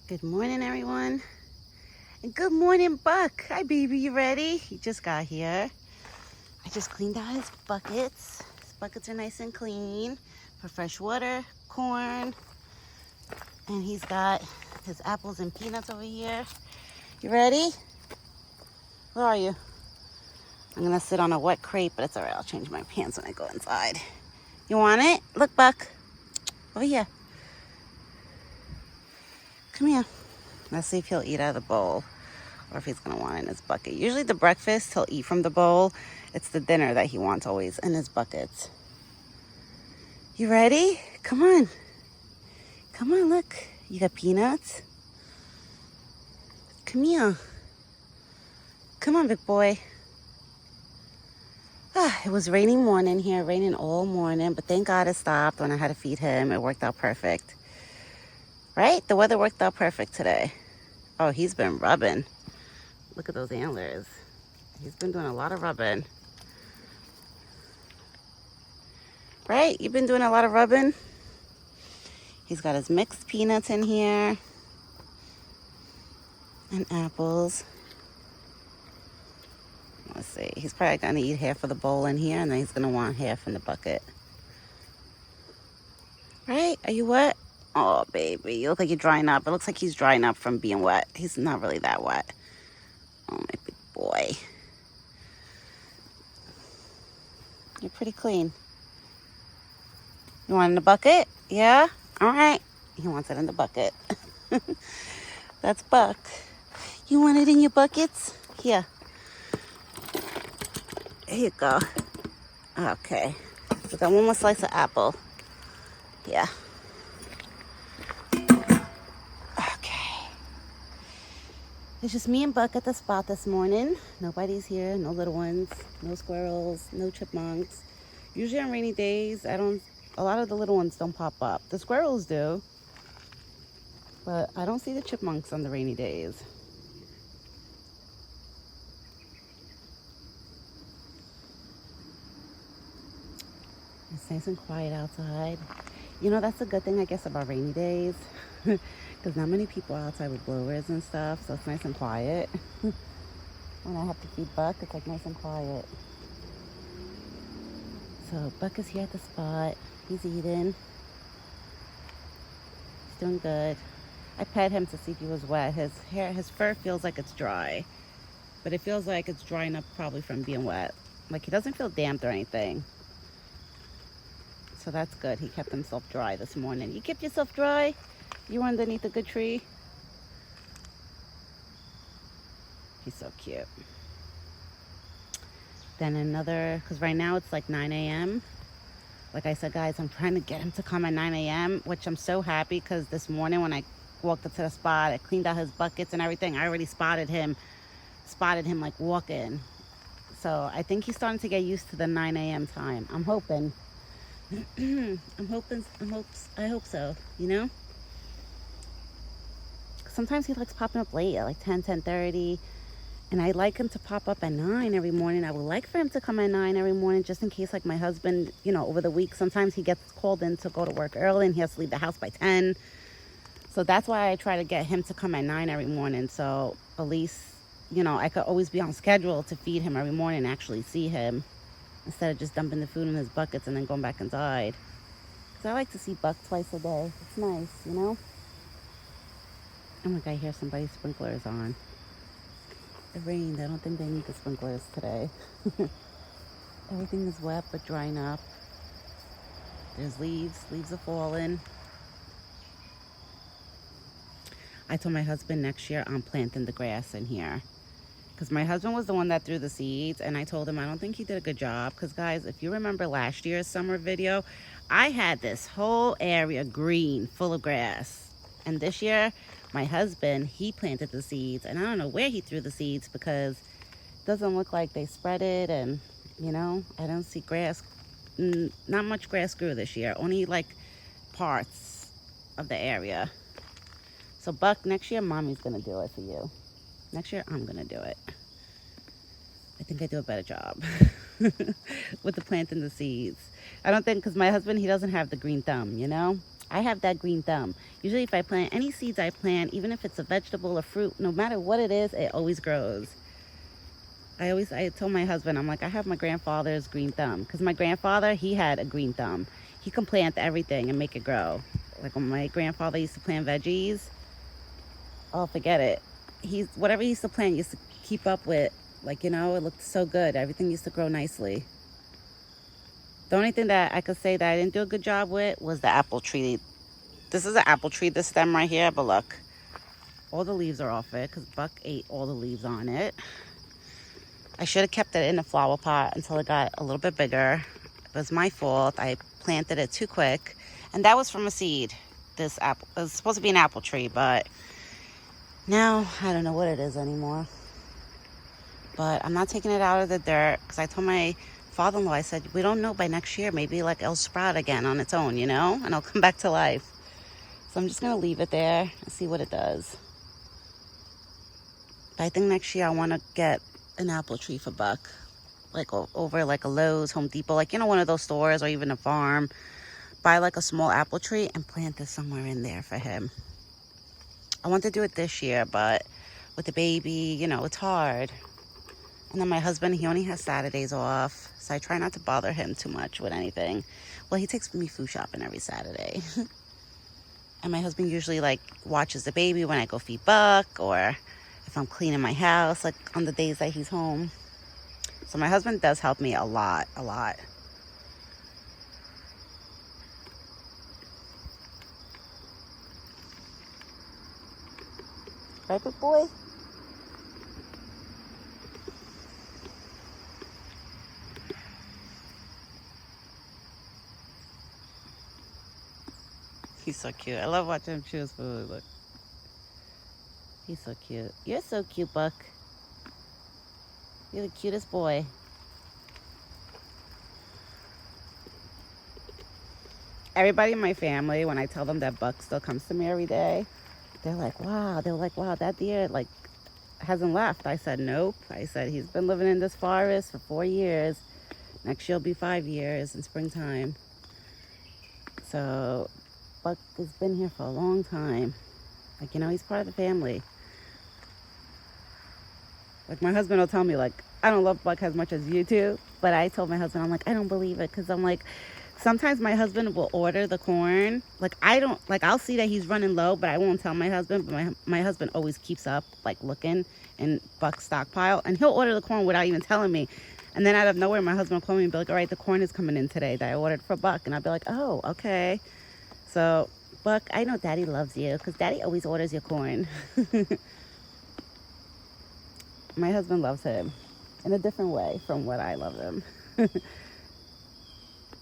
Good morning, everyone. And good morning, Buck. Hi, baby. You ready? He just got here. I just cleaned out his buckets. His buckets are nice and clean for fresh water, corn, and he's got his apples and peanuts over here. You ready? Where are you? I'm gonna sit on a wet crate, but it's all right. I'll change my pants when I go inside. You want it? Look, Buck. Over here. Come here. Let's see if he'll eat out of the bowl or if he's gonna want it in his bucket. Usually the breakfast he'll eat from the bowl. It's the dinner that he wants always in his buckets. You ready? Come on. Come on, look. You got peanuts? Come here. Come on, big boy. It was raining morning here, raining all morning, but thank God it stopped when I had to feed him. It worked out perfect. Right? The weather worked out perfect today. Oh, he's been rubbing. Look at those antlers. He's been doing a lot of rubbing. Right? You've been doing a lot of rubbing? He's got his mixed peanuts in here. And apples. Let's see. He's probably going to eat half of the bowl in here, and then he's going to want half in the bucket. Right? Are you wet? Oh, baby. You look like you're drying up. It looks like he's drying up from being wet. He's not really that wet. Oh, my big boy. You're pretty clean. You want it in the bucket? Yeah? All right. He wants it in the bucket. That's Buck. You want it in your buckets? Here. Here you go. Okay. We got one more slice of apple. Yeah. Okay. It's just me and Buck at the spot this morning. Nobody's here. No little ones. No squirrels. No chipmunks. Usually on rainy days, a lot of the little ones don't pop up. The squirrels do. But I don't see the chipmunks on the rainy days. It's nice and quiet outside. You know, that's a good thing, I guess, about rainy days. Because not many people are outside with blowers and stuff, so it's nice and quiet. When I have to feed Buck, it's like nice and quiet. So Buck is here at the spot. He's eating. He's doing good. I pet him to see if he was wet. His fur feels like it's dry. But it feels like it's drying up probably from being wet. Like he doesn't feel damp or anything. So that's good. He kept himself dry this morning. You kept yourself dry? You were underneath a good tree? He's so cute. Then because right now it's like 9 a.m. Like I said, guys, I'm trying to get him to come at 9 a.m., which I'm so happy because this morning when I walked up to the spot, I cleaned out his buckets and everything. I already spotted him like walking. So I think he's starting to get used to the 9 a.m. time. I'm hoping. I hope so, you know? Sometimes he likes popping up late at like 10:30. And I like him to pop up at 9 every morning. I would like for him to come at 9 every morning just in case, like my husband, you know, over the week, sometimes he gets called in to go to work early and he has to leave the house by 10. So that's why I try to get him to come at 9 every morning. So at least, you know, I could always be on schedule to feed him every morning and actually see him instead of just dumping the food in his buckets and then going back inside. Because I like to see Buck twice a day. It's nice, you know? Oh my God, I hear somebody's sprinklers on. It rained. I don't think they need the sprinklers today. Everything is wet but drying up. There's leaves. Leaves are falling. I told my husband next year I'm planting the grass in here. Because my husband was the one that threw the seeds. And I told him I don't think he did a good job. Because guys, if you remember last year's summer video, I had this whole area green, full of grass. And this year, my husband, he planted the seeds. And I don't know where he threw the seeds because it doesn't look like they spread it. And, you know, I don't see grass. Not much grass grew this year. Only like parts of the area. So Buck, next year, Mommy's going to do it for you. Next year, I'm going to do it. I think I do a better job with the planting the seeds. I don't think, because my husband, he doesn't have the green thumb, you know? I have that green thumb. Usually if I plant any seeds I plant, even if it's a vegetable or fruit, no matter what it is, it always grows. I told my husband, I'm like, I have my grandfather's green thumb. Because my grandfather, he had a green thumb. He can plant everything and make it grow. Like when my grandfather used to plant veggies, oh, forget it. Whatever he used to plant, used to keep up with. Like, you know, it looked so good. Everything used to grow nicely. The only thing that I could say that I didn't do a good job with was the apple tree. This is an apple tree, this stem right here, but look. All the leaves are off it because Buck ate all the leaves on it. I should have kept it in a flower pot until it got a little bit bigger. It was my fault. I planted it too quick. And that was from a seed. This apple, it was supposed to be an apple tree, but now I don't know what it is anymore. But I'm not taking it out of the dirt because I told my father-in-law, I said, we don't know by next year, maybe like it'll sprout again on its own, you know, and it'll come back to life. So I'm just going to leave it there and see what it does. But I think next year I want to get an apple tree for Buck, like over like a Lowe's, Home Depot, like, you know, one of those stores or even a farm. Buy like a small apple tree and plant this somewhere in there for him. I want to do it this year, but with the baby, you know, it's hard. And then my husband, he only has Saturdays off, so I try not to bother him too much with anything. Well, he takes me food shopping every Saturday. And my husband usually like watches the baby when I go feed Buck, or if I'm cleaning my house, like on the days that he's home. So my husband does help me a lot. Right, big boy? He's so cute. I love watching him chew his food. Look. He's so cute. You're so cute, Buck. You're the cutest boy. Everybody in my family, when I tell them that Buck still comes to me every day, they're like, wow. They're like, wow, that deer like hasn't left. I said, nope. I said, he's been living in this forest for 4 years. Next year will be 5 years in springtime. So Buck has been here for a long time. Like, you know, he's part of the family. Like, my husband will tell me, like, I don't love Buck as much as you do. But I told my husband, I'm like, I don't believe it. Because I'm like, sometimes my husband will order the corn. Like, I'll see that he's running low, but I won't tell my husband. But my husband always keeps up, like, looking in Buck's stockpile. And he'll order the corn without even telling me. And then out of nowhere, my husband will call me and be like, all right, the corn is coming in today that I ordered for Buck. And I'll be like, oh, okay. So, Buck, I know Daddy loves you because Daddy always orders your corn. My husband loves him in a different way from what I love him.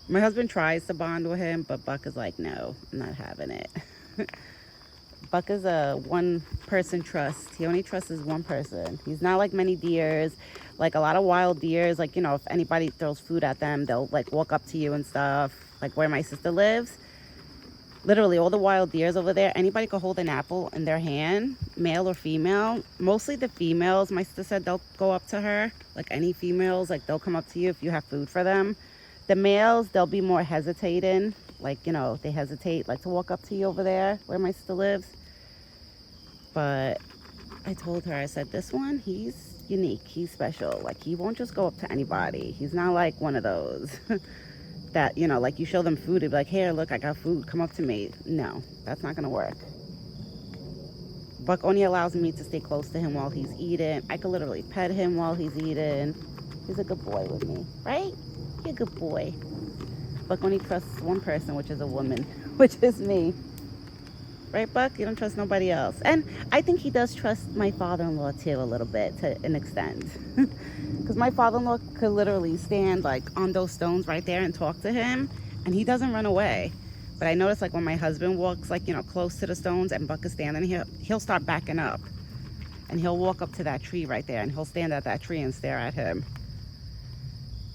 My husband tries to bond with him, but Buck is like, no, I'm not having it. Buck is a one-person trust. He only trusts one person. He's not like many deers. Like a lot of wild deers, like, you know, if anybody throws food at them, they'll like walk up to you and stuff. Like where my sister lives, literally all the wild deers over there, anybody could hold an apple in their hand, male or female. Mostly the females, my sister said, they'll go up to her. Like any females, like they'll come up to you if you have food for them. The males, they'll be more hesitating. Like, you know, they hesitate like to walk up to you over there where my sister lives. But I told her, I said, this one, he's unique. He's special. Like, he won't just go up to anybody. He's not like one of those that, you know, like you show them food, they'd be like, here, look, I got food, come up to me. No, that's not gonna work. Buck only allows me to stay close to him while he's eating. I could literally pet him while he's eating. He's a good boy with me, right? You're a good boy. Buck only trusts one person, which is a woman, which is me. Right, Buck? You don't trust nobody else. And I think he does trust my father-in-law too a little bit to an extent. Because my father-in-law could literally stand like on those stones right there and talk to him, and he doesn't run away. But I notice like when my husband walks like, you know, close to the stones and Buck is standing here, he'll start backing up. And he'll walk up to that tree right there and he'll stand at that tree and stare at him.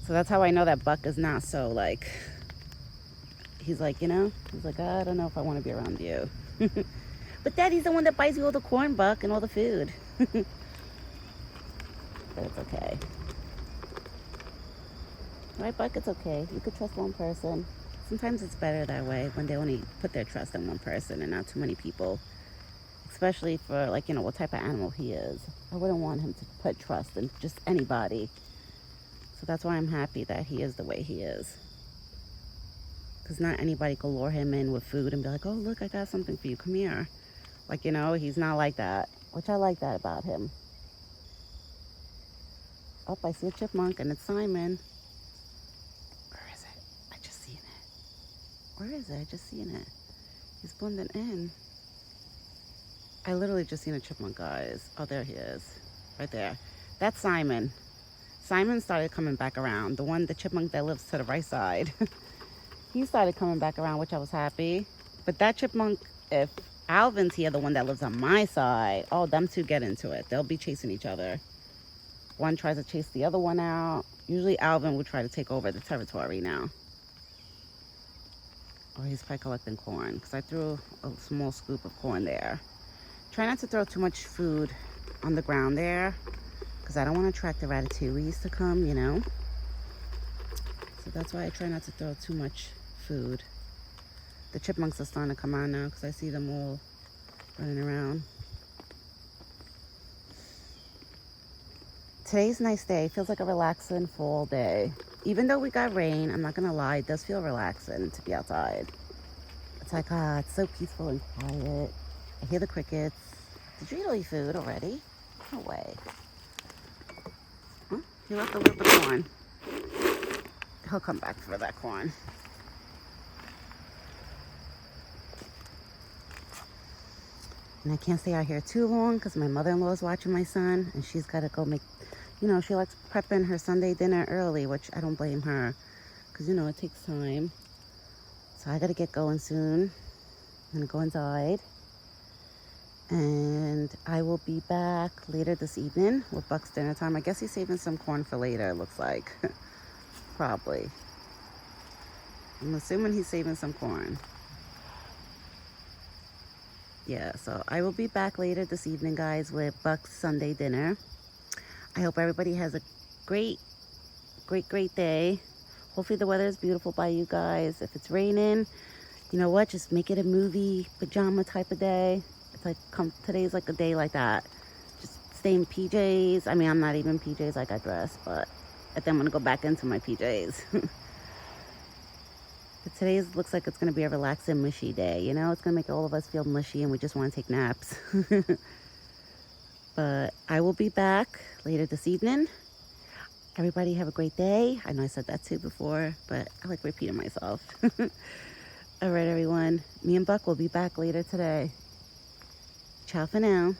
So that's how I know that Buck is not so like, he's like, you know, he's like, I don't know if I want to be around you. But Daddy's the one that buys you all the corn, Buck, and all the food. But it's okay. Right, Buck? It's okay. You could trust one person. It's Sometimes it's better that way when they only put their trust in one person and not too many people. Especially for, like, you know, what type of animal he is. I wouldn't want him to put trust in just anybody. So that's why I'm happy that he is the way he is. Because not anybody can lure him in with food and be like, oh, look, I got something for you. Come here. Like, you know, he's not like that. Which I like that about him. Oh, I see a chipmunk, and it's Simon. Where is it? I just seen it. Where is it? I just seen it. He's blending in. I literally just seen a chipmunk, guys. Oh, there he is. Right there. That's Simon. Simon started coming back around. The chipmunk that lives to the right side. He started coming back around, which I was happy. But that chipmunk, if Alvin's here, the one that lives on my side, oh, them two get into it. They'll be chasing each other. One tries to chase the other one out. Usually Alvin will try to take over the territory now. Or he's probably collecting corn, because I threw a small scoop of corn there. Try not to throw too much food on the ground there, because I don't want to attract the ratatouilles to come, you know. So that's why I try not to throw too much food. The chipmunks are starting to come on now, because I see them all running around. Today's a nice day. Feels like a relaxing fall day. Even though we got rain, I'm not gonna lie, it does feel relaxing to be outside. It's like, it's so peaceful and quiet. I hear the crickets. Did you eat all your food already? No way. Huh? He left a little bit of corn. He'll come back for that corn. And I can't stay out here too long because my mother-in-law is watching my son, and she's got to go make, you know, she likes prepping her Sunday dinner early, which I don't blame her because, you know, it takes time. So I got to get going soon. I'm going to go inside. And I will be back later this evening with Buck's dinner time. I guess he's saving some corn for later, it looks like. Probably. I'm assuming he's saving some corn. Yeah, so I will be back later this evening, guys, with Buck's Sunday dinner. I hope everybody has a great day. Hopefully the weather is beautiful by you guys. If it's raining, you know what? Just make it a movie pajama type of day. It's like, today's like a day like that. Just stay in PJs. I mean, I'm not even PJs, I got dressed, but I think I'm going to go back into my PJs. But today looks like it's going to be a relaxing, mushy day. You know, it's going to make all of us feel mushy and we just want to take naps. But I will be back later this evening. Everybody have a great day. I know I said that too before, but I like repeating myself. All right, everyone. Me and Buck will be back later today. Ciao for now.